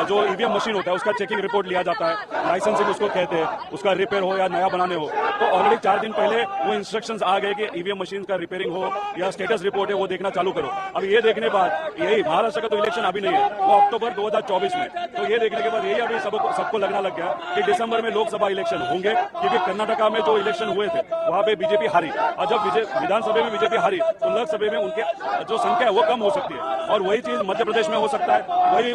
जो EVM machine होता है उसका चेकिंग रिपोर्ट लिया जाता है, लाइसेंसिंग उसको कहते हैं, उसका रिपेयर हो या नया बनाने हो। तो ऑलरेडी 4 दिन पहले वो इंस्ट्रक्शंस आ गए कि ईवीएम मशीन का रिपेयरिंग हो या स्टेटस रिपोर्ट है वो देखना चालू करो। अब ये देखने बाद यही महाराष्ट्र का तो इलेक्शन अभी नहीं है, वो अक्टूबर 2024 में, तो ये देखने के बाद यही अभी सबको लगना लग गया कि दिसंबर में लोकसभा इलेक्शन होंगे, क्योंकि कर्नाटका में जो इलेक्शन हुए थे वहां पे बीजेपी हारी, और जब विधानसभा में बीजेपी हारी तो लोकसभा में उनके जो संख्या है वो कम हो सकती है। और वही चीज मध्य प्रदेश में हो सकता है, वही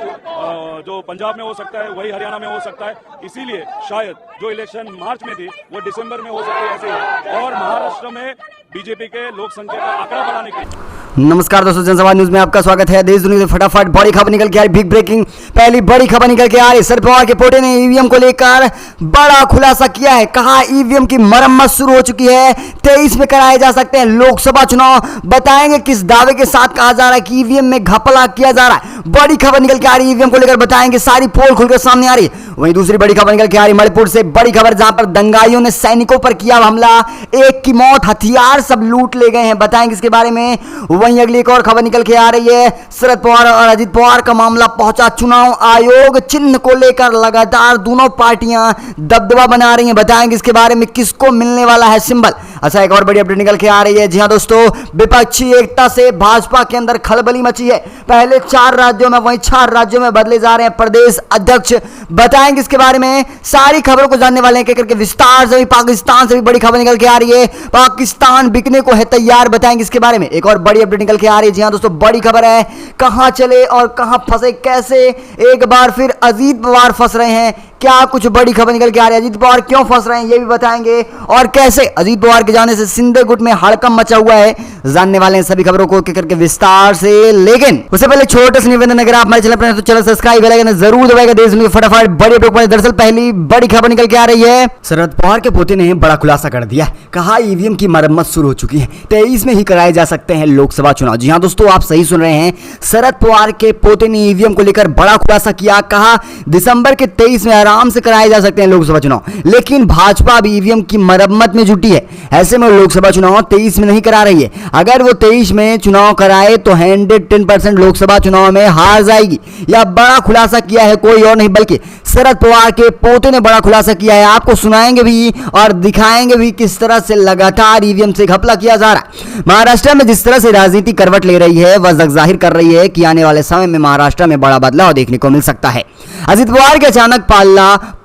जो पंजाब में हो सकता है, वही हरियाणा में हो सकता है। इसीलिए शायद जो इलेक्शन मार्च में थी वो दिसंबर में हो सकती है ऐसे ही। और महाराष्ट्र में बीजेपी के लोक संख्या का आंकड़ा बढ़ाने के लिए। नमस्कार दोस्तों, जनसभा न्यूज में आपका स्वागत है। देश दुनिया से फटाफट बड़ी खबर निकल के आ रही, बिग ब्रेकिंग पहली बड़ी खबर निकल के आ रही। शरद पवार के पोते ने ईवीएम को लेकर बड़ा खुलासा किया है। कहा ईवीएम की मरम्मत शुरू हो चुकी है, 23 में कराए जा सकते हैं लोकसभा चुनाव। बताएंगे किस दावे के साथ कहा जा रहा है कि ईवीएम में घपला किया जा रहा है। बड़ी खबर निकल के आ रही, ईवीएम को लेकर बताएंगे, सारी पोल खुलकर सामने आ रही। वहीं दूसरी बड़ी खबर निकल के आ रही मणिपुर से, बड़ी खबर जहां पर दंगाइयों ने सैनिकों पर किया हमला, एक की मौत, हथियार सब लूट ले गए हैं। बताएंगे इसके बारे में। वहीं अगली एक और खबर निकल के आ रही है, शरद पवार और अजित पवार का मामला पहुंचा चुनाव आयोग। चिन्ह को लेकर लगातार दोनों पार्टियां दबदबा बना रही हैं। बताएंगे इसके बारे में, किसको मिलने वाला है सिंबल। अच्छा, एक और बड़ी अपडेट निकल के आ रही है। जी हां दोस्तों, विपक्षी एकता से भाजपा के अंदर खलबली मची है। पहले 4 राज्यों में, वहीं 4 राज्यों में बदले जा रहे हैं प्रदेश अध्यक्ष। बताएंगे इसके बारे में, सारी खबरों को जानने वाले हैं करके विस्तार से। पाकिस्तान से भी बड़ी खबर निकल के आ रही है, पाकिस्तान बिकने को है तैयार। बताएंगे इसके बारे में। एक और बड़ी अपडेट निकल के आ रही है। जी हां दोस्तों, बड़ी खबर है, कहां चले और कहां फंसे, कैसे एक बार फिर अजीत पवार फंस रहे हैं। क्या कुछ बड़ी खबर निकल के आ रही है, अजीत पवार क्यों फंस रहे हैं ये भी बताएंगे, और कैसे अजीत पवार के जाने से सिंधे गुट में हड़कंप मचा हुआ है, जानने वाले हैं सभी खबरों को करके विस्तार से। लेकिन उससे पहले छोटे से निवेदन, अगर आप हमारे चैनल पर हैं तो चैनल सब्सक्राइब करेंगे जरूर दबाएगा। देश में फटाफट बड़ी अपडेट। दरअसल पहली बड़ी खबर निकल के आ रही है, शरद पवार के पोते ने बड़ा खुलासा कर दिया। कहा ईवीएम की मरम्मत शुरू हो चुकी है, 23 में ही कराए जा सकते हैं लोकसभा चुनाव। जी हां दोस्तों, आप सही सुन रहे हैं, शरद पवार के पोते ने ईवीएम को लेकर बड़ा खुलासा किया। कहा दिसंबर के 23 में आराम से कराए जा सकते हैं लोकसभा चुनाव, लेकिन भाजपा भी ईवीएम की मरम्मत में जुटी है। ऐसे में लोकसभा चुनाव 23 में नहीं करा रही है। अगर वो 23 में चुनाव कराए तो 110% लोकसभा चुनाव में हार जाएगी। यह बड़ा खुलासा किया है कोई और नहीं बल्कि शरद पवार के पोते ने बड़ा खुलासा किया है। आपको सुनाएंगे भी और दिखाएंगे भी किस तरह से लगातार ईवीएम से घपला किया जा रहा है। महाराष्ट्र में जिस तरह से राजनीति करवट ले रही है, वह जाहिर कर रही है कि आने वाले समय में महाराष्ट्र में बड़ा बदलाव देखने को मिल सकता है। अजित पवार के अचानक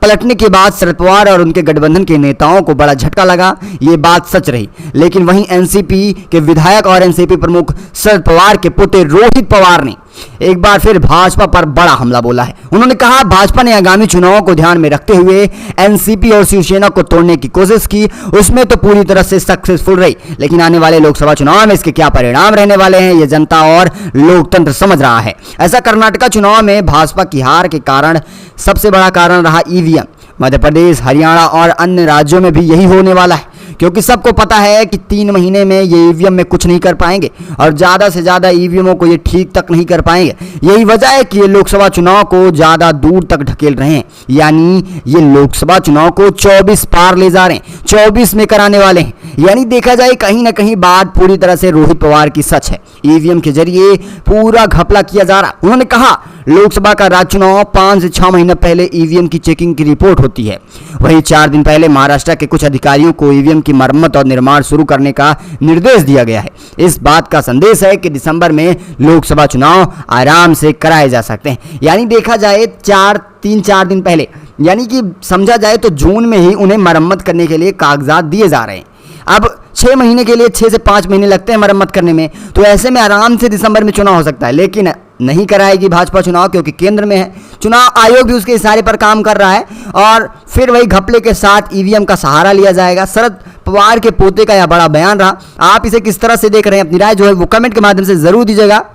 पलटने के बाद शरद पवार और उनके गठबंधन के नेताओं को बड़ा झटका लगा, ये बात सच रही। लेकिन वहीं एनसीपी के विधायक और एनसीपी प्रमुख शरद पवार के पुत्र रोहित पवार ने एक बार फिर भाजपा पर बड़ा हमला बोला है। उन्होंने कहा भाजपा ने आगामी चुनावों को ध्यान में रखते हुए एनसीपी और शिवसेना को तोड़ने की कोशिश की, उसमें तो पूरी तरह से सक्सेसफुल रही। लेकिन आने वाले लोकसभा चुनाव में इसके क्या परिणाम रहने वाले हैं, ये जनता और लोकतंत्र समझ रहा है। ऐसा कर्नाटका चुनाव में भाजपा की हार के कारण सबसे बड़ा कारण रहा ईवीएम। मध्य प्रदेश, हरियाणा और अन्य राज्यों में भी यही होने वाला है, क्योंकि सबको पता है कि 3 महीने में ये ईवीएम में कुछ नहीं कर पाएंगे और ज़्यादा से ज़्यादा ईवीएमों को ये ठीक तक नहीं कर पाएंगे। यही वजह है कि ये लोकसभा चुनाव को ज़्यादा दूर तक ढकेल रहे हैं, यानी ये लोकसभा चुनाव को 24 पार ले जा रहे हैं, 24 में कराने वाले हैं। यानी देखा जाए कहीं ना कहीं बात पूरी तरह से रोहित पवार की सच है। ईवीएम के जरिए पूरा घपला किया जा रहा। उन्होंने कहा लोकसभा का राज्य चुनाव 5 से 6 महीने पहले ईवीएम की चेकिंग की रिपोर्ट होती है। वहीं 4 दिन पहले महाराष्ट्र के कुछ अधिकारियों को ईवीएम की मरम्मत और निर्माण शुरू करने का निर्देश दिया गया है। इस बात का संदेश है कि दिसंबर में लोकसभा चुनाव आराम से कराए जा सकते हैं। यानी देखा जाए 3-4 दिन पहले, यानी कि समझा जाए तो जून में ही उन्हें मरम्मत करने के लिए कागजात दिए जा रहे हैं। अब 6 महीने के लिए 6 से 5 महीने लगते हैं मरम्मत करने में, तो ऐसे में आराम से दिसंबर में चुनाव हो सकता है। लेकिन नहीं कराएगी भाजपा चुनाव, क्योंकि केंद्र में है, चुनाव आयोग भी उसके इशारे पर काम कर रहा है और फिर वही घपले के साथ ईवीएम का सहारा लिया जाएगा। शरद पवार के पोते का यह बड़ा बयान रहा। आप इसे किस तरह से देख रहे हैं, अपनी राय जो है वो कमेंट के माध्यम से जरूर दीजिएगा।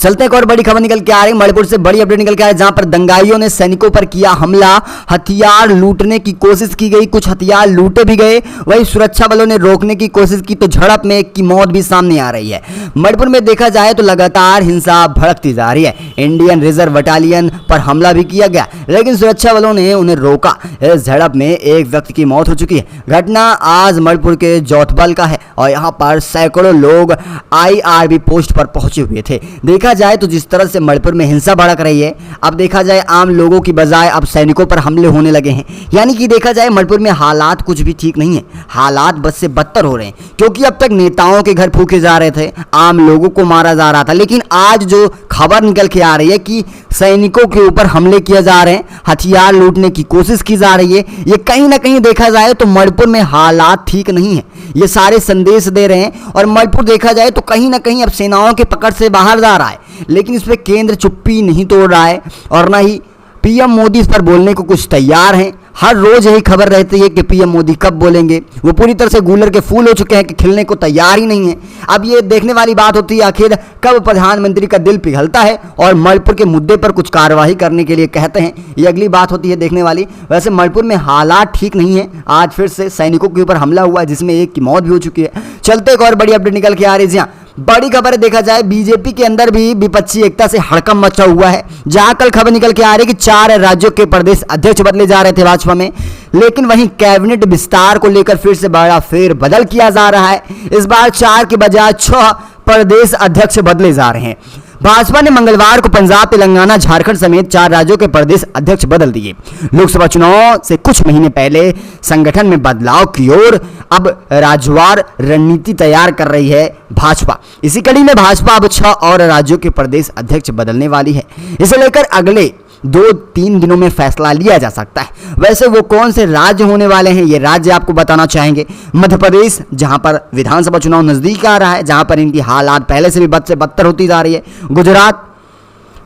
चलते हैं, एक और बड़ी खबर निकल के आ रही है मणिपुर से, बड़ी अपडेट निकल के आ रही है, जहां पर दंगाइयों ने सैनिकों पर किया हमला, हथियार लूटने की कोशिश की गई, कुछ हथियार लूटे भी गए। वहीं सुरक्षा बलों ने रोकने की कोशिश की तो झड़प में एक की मौत भी सामने आ रही है। मणिपुर में देखा जाए तो लगातार हिंसा भड़कती जा रही है। इंडियन रिजर्व बटालियन पर हमला भी किया गया, लेकिन सुरक्षा बलों ने उन्हें रोका। इस झड़प में एक व्यक्ति की मौत हो चुकी है। घटना आज मणिपुर के जौथबल का है और यहाँ पर सैकड़ों लोग IRB पोस्ट पर पहुंचे हुए थे। देखा जाए तो जिस तरह से मणिपुर में हिंसा भड़क रही है, अब देखा जाए आम लोगों की बजाय अब सैनिकों पर हमले होने लगे हैं। यानी कि देखा जाए मणिपुर में हालात कुछ भी ठीक नहीं है, हालात बद से बदतर हो रहे हैं। क्योंकि अब तक नेताओं के घर फूके जा रहे थे, आम लोगों को मारा जा रहा था, लेकिन आज जो खबर निकल के आ रही है कि सैनिकों के ऊपर हमले किए जा रहे हैं, हथियार लूटने की कोशिश की जा रही है, ये कहीं ना कहीं देखा जाए तो मणिपुर में हालात ठीक नहीं है। ये सारे संदेश दे रहे हैं और मणिपुर देखा जाए तो कहीं ना कहीं अब सेनाओं के पकड़ से बाहर जा रहा है। लेकिन इस पर केंद्र चुप्पी नहीं तोड़ रहा है और ना ही पीएम मोदी इस पर बोलने को कुछ तैयार हैं। हर रोज यही खबर रहती है कि पीएम मोदी कब बोलेंगे। वो पूरी तरह से गूलर के फूल हो चुके हैं कि खिलने को तैयार ही नहीं है। अब ये देखने वाली बात होती है आखिर कब प्रधानमंत्री का दिल पिघलता है और मणिपुर के मुद्दे पर कुछ कार्रवाई करने के लिए कहते हैं, ये अगली बात होती है देखने वाली। वैसे मणिपुर में हालात ठीक नहीं है, आज फिर से सैनिकों के ऊपर हमला हुआ है जिसमें एक की मौत भी हो चुकी है। चलते एक और बड़ी अपडेट निकल के आ रही है। जी हाँ, बड़ी खबर है, देखा जाए बीजेपी के अंदर भी विपक्षी एकता से हड़कंप मचा हुआ है। जहां कल खबर निकल के आ रही है कि 4 राज्यों के प्रदेश अध्यक्ष बदले जा रहे थे भाजपा में, लेकिन वहीं कैबिनेट विस्तार को लेकर फिर से बड़ा फेरबदल किया जा रहा है। इस बार 4 के बजाय 6 प्रदेश अध्यक्ष बदले जा रहे हैं। भाजपा ने मंगलवार को पंजाब, तेलंगाना, झारखंड समेत 4 राज्यों के प्रदेश अध्यक्ष बदल दिए। लोकसभा चुनाव से कुछ महीने पहले संगठन में बदलाव की ओर अब राज्यवार रणनीति तैयार कर रही है भाजपा। इसी कड़ी में भाजपा अब 6 और राज्यों के प्रदेश अध्यक्ष बदलने वाली है। इसे लेकर अगले 2-3 दिनों में फैसला लिया जा सकता है। वैसे वो कौन से राज्य होने वाले हैं, ये राज्य आपको बताना चाहेंगे। मध्य प्रदेश, जहां पर विधानसभा चुनाव नजदीक आ रहा है, जहां पर इनकी हालात पहले से भी बद से बदतर होती जा रही है। गुजरात,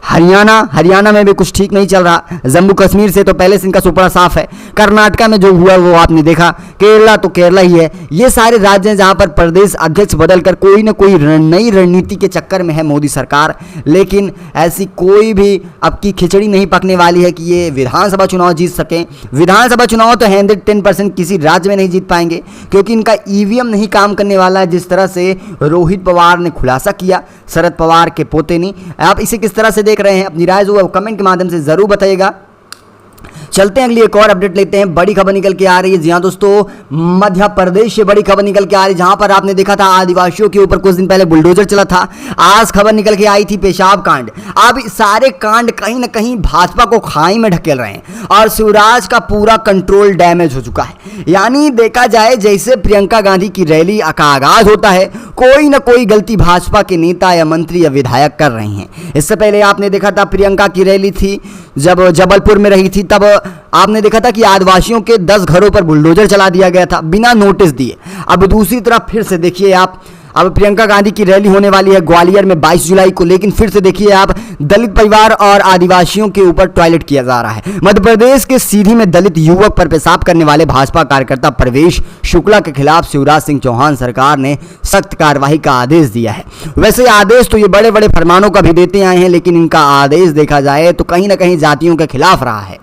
हरियाणा में भी कुछ ठीक नहीं चल रहा। जम्मू कश्मीर से तो पहले से इनका सुपड़ा साफ है। कर्नाटका में जो हुआ वो आपने देखा। केरला तो केरला ही है। ये सारे राज्य हैं जहां पर प्रदेश अध्यक्ष बदलकर कोई ना कोई नई रणनीति के चक्कर में है मोदी सरकार। लेकिन ऐसी कोई भी अब की खिचड़ी नहीं पकने वाली है कि ये विधानसभा चुनाव जीत सकें। विधानसभा चुनाव तो 110% किसी राज्य में नहीं जीत पाएंगे, क्योंकि इनका ईवीएम नहीं काम करने वाला है। जिस तरह से रोहित पवार ने खुलासा किया, शरद पवार के पोते ने। आप इसे किस तरह से देख रहे हैं, अपनी राय जो है कमेंट के माध्यम से जरूर बताइएगा। चलते हैं अगली एक और अपडेट लेते हैं। बड़ी खबर निकल के आ रही है। जी हाँ दोस्तों, मध्य प्रदेश से बड़ी खबर निकल के आ रही है, जहां पर आपने देखा था आदिवासियों के ऊपर कुछ दिन पहले बुलडोजर चला था। आज खबर निकल के आई थी पेशाब कांड। अब सारे कांड कहीं ना कहीं भाजपा को खाई में ढकेल रहे हैं और शिवराज का पूरा कंट्रोल डैमेज हो चुका है। यानी देखा जाए जैसे प्रियंका गांधी की रैली का आगाज होता है, कोई ना कोई गलती भाजपा के नेता या मंत्री या विधायक कर रहे हैं। इससे पहले आपने देखा था प्रियंका की रैली थी जब जबलपुर में रही थी, तब आपने देखा था कि आदिवासियों के 10 घरों पर बुलडोजर चला दिया गया था बिना नोटिस दिए। अब दूसरी तरफ फिर से देखिए आप, अब प्रियंका गांधी की रैली होने वाली है ग्वालियर में 22 जुलाई को, लेकिन फिर से देखिए आप दलित परिवार और आदिवासियों के ऊपर टॉयलेट किया जा रहा है। मध्य प्रदेश के सीधी में दलित युवक पर पेशाब करने वाले भाजपा कार्यकर्ता प्रवेश शुक्ला के खिलाफ शिवराज सिंह चौहान सरकार ने सख्त कार्रवाई का आदेश दिया है। वैसे आदेश तो ये बड़े बड़े फरमानों का भी देते आए हैं, लेकिन इनका आदेश देखा जाए तो कहीं ना कहीं जातियों के खिलाफ रहा है।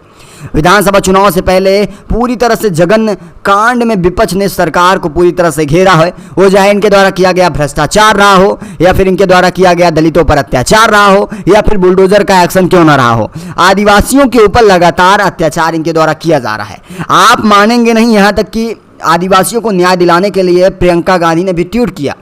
विधानसभा चुनाव से पहले पूरी तरह से जघन्य कांड में विपक्ष ने सरकार को पूरी तरह से घेरा है। वो चाहे इनके द्वारा किया गया भ्रष्टाचार रहा हो, या फिर इनके द्वारा किया गया दलितों पर अत्याचार रहा हो, या फिर बुलडोजर का एक्शन क्यों ना रहा हो, आदिवासियों के ऊपर लगातार अत्याचार इनके द्वारा किया जा रहा है। आप मानेंगे नहीं, यहाँ तक कि आदिवासियों को न्याय दिलाने के लिए प्रियंका गांधी ने भी ट्वीट किया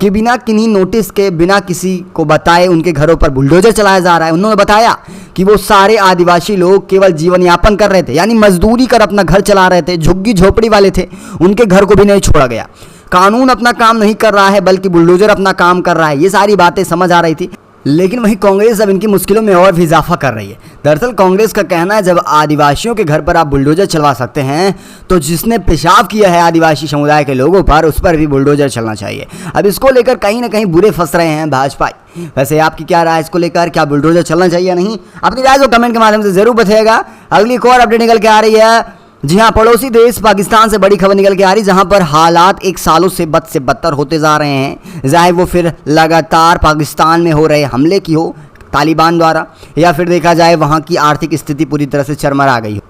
कि बिना किन्हीं नोटिस के, बिना किसी को बताए उनके घरों पर बुलडोजर चलाया जा रहा है। उन्होंने बताया कि वो सारे आदिवासी लोग केवल जीवन यापन कर रहे थे, यानी मजदूरी कर अपना घर चला रहे थे, झुग्गी झोपड़ी वाले थे, उनके घर को भी नहीं छोड़ा गया। कानून अपना काम नहीं कर रहा है, बल्कि बुलडोजर अपना काम कर रहा है। ये सारी बातें समझ आ रही थी। लेकिन वहीं कांग्रेस अब इनकी मुश्किलों में और भी इजाफा कर रही है। दरअसल कांग्रेस का कहना है जब आदिवासियों के घर पर आप बुलडोजर चलवा सकते हैं, तो जिसने पेशाब किया है आदिवासी समुदाय के लोगों पर, उस पर भी बुलडोजर चलना चाहिए। अब इसको लेकर कहीं ना कहीं बुरे फंस रहे हैं भाजपा। वैसे आपकी क्या राय है इसको लेकर, क्या बुलडोजर चलना चाहिए या नहीं? अपनी राय को कमेंट के माध्यम से जरूर बताइएगा। अगली एक और अपडेट निकल के आ रही है। जी हाँ, पड़ोसी देश पाकिस्तान से बड़ी खबर निकल के आ रही, जहां पर हालात एक सालों से बद से बदतर होते जा रहे हैं। चाहे वो फिर लगातार पाकिस्तान में हो रहे हमले की हो तालिबान द्वारा, या फिर देखा जाए वहां की आर्थिक स्थिति पूरी तरह से चरमरा गई हो।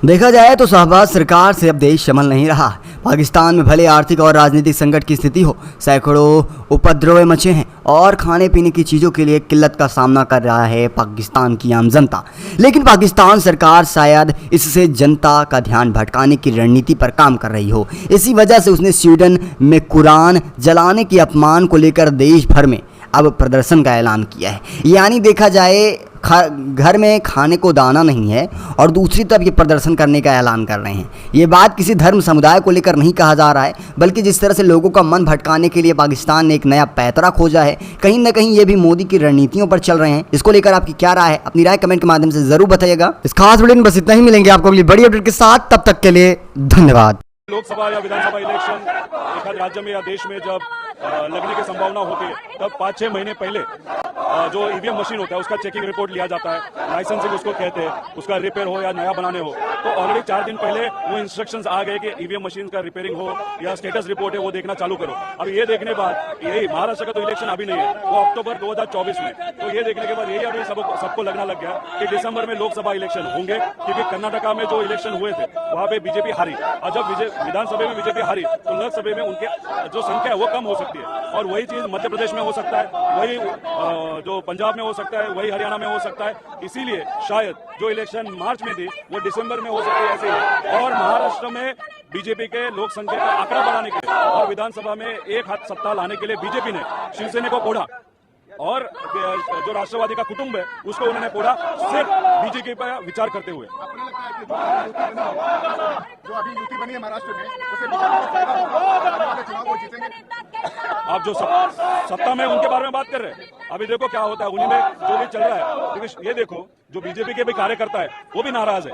देखा जाए तो शहबाज सरकार से अब देश संभल नहीं रहा। पाकिस्तान में भले आर्थिक और राजनीतिक संकट की स्थिति हो, सैकड़ों उपद्रव मचे हैं और खाने पीने की चीज़ों के लिए किल्लत का सामना कर रहा है पाकिस्तान की आम जनता। लेकिन पाकिस्तान सरकार शायद इससे जनता का ध्यान भटकाने की रणनीति पर काम कर रही हो। इसी वजह से उसने स्वीडन में कुरान जलाने के अपमान को लेकर देश भर में अब प्रदर्शन का ऐलान किया है। यानी देखा जाए घर में खाने को दाना नहीं है और दूसरी तरफ ये प्रदर्शन करने का ऐलान कर रहे हैं। ये बात किसी धर्म समुदाय को लेकर नहीं कहा जा रहा है, बल्कि जिस तरह से लोगों का मन भटकाने के लिए पाकिस्तान ने एक नया पैतरा खोजा है, कहीं ना कहीं ये भी मोदी की रणनीतियों पर चल रहे हैं। इसको लेकर आपकी क्या राय है? अपनी राय कमेंट के माध्यम से जरूर बताइएगा। इस खास वीडियो में बस इतना ही, मिलेंगे आपको अगली बड़ी अपडेट के साथ, तब तक के लिए धन्यवाद। लोकसभा या विधानसभा इलेक्शन एक राज्य में या देश में जब लगने की संभावना होती है, तब 5-6 महीने पहले जो ईवीएम मशीन होता है उसका चेकिंग रिपोर्ट लिया जाता है, लाइसेंसिंग उसको कहते हैं, उसका रिपेयर हो या नया बनाने हो। तो ऑलरेडी 4 दिन पहले वो इंस्ट्रक्शंस आ गए कि ईवीएम मशीन का रिपेयरिंग हो या स्टेटस रिपोर्ट है वो देखना चालू करो। अब ये देखने बाद यही महाराष्ट्र का तो इलेक्शन अभी नहीं है, वो अक्टूबर 2024 में, तो ये देखने के बाद यही अभी सबको लगना लग गया कि दिसंबर में लोकसभा इलेक्शन होंगे, क्योंकि कर्नाटका में जो इलेक्शन हुए थे वहां पे बीजेपी हारी, और जब विधानसभा में बीजेपी हारी तो लोकसभा में उनके जो संख्या है वो कम हो सकती है। और वही चीज मध्य प्रदेश में हो सकता है, वही जो पंजाब में हो सकता है, वही हरियाणा में हो सकता है। इसीलिए शायद जो इलेक्शन मार्च में थी वो दिसंबर में हो सकती है ऐसे ही। और महाराष्ट्र में बीजेपी के लोक संख्या का आंकड़ा बढ़ाने के लिए और विधानसभा में एक हाथ सत्ता लाने के लिए बीजेपी ने शिवसेना को फोड़ा, और जो राष्ट्रवादी का कुटुंब है उसको उन्होंने फोड़ा, सिर्फ बीजेपी पर विचार करते हुए। जो अभी यूटी बनी है महाराष्ट्र में, उसे चुनाव वो जीतेंगे। आप जो सत्ता में उनके बारे में बात कर रहे हैं, अभी देखो क्या होता है, उन्हीं में जो भी चल रहा है। क्योंकि ये देखो जो बीजेपी के भी कार्यकर्ता है वो भी नाराज है,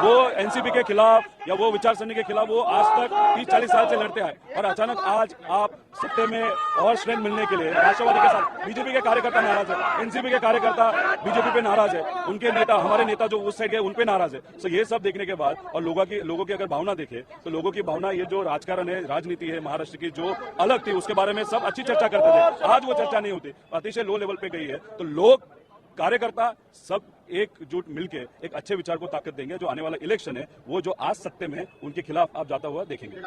वो एनसीपी के खिलाफ या वो विचारसरणी के खिलाफ वो आज तक 30-40 साल से लड़ते आए, और अचानक आज आप सत्ते में और स्ट्रेंथ मिलने के लिए राष्ट्रवादी के साथ बीजेपी के कार्यकर्ता नाराज है, एनसीपी के कार्यकर्ता बीजेपी पे नाराज है, उनके नेता हमारे नेता जो उस साइड है उन पे नाराज है। तो ये सब देखने के बाद और लोगों की अगर भावना देखे तो लोगों की भावना, ये जो राजकारण है, राजनीति है महाराष्ट्र की जो अलग थी उसके बारे में सब अच्छी चर्चा करते थे, आज वो चर्चा नहीं होती, अतिशय लो लेवल पे गई है। तो लोग, कार्यकर्ता सब एकजुट मिलकर एक अच्छे विचार को ताकत देंगे। जो आने वाला इलेक्शन है वो जो आज सत्ते में उनके खिलाफ आप जाता हुआ देखेंगे।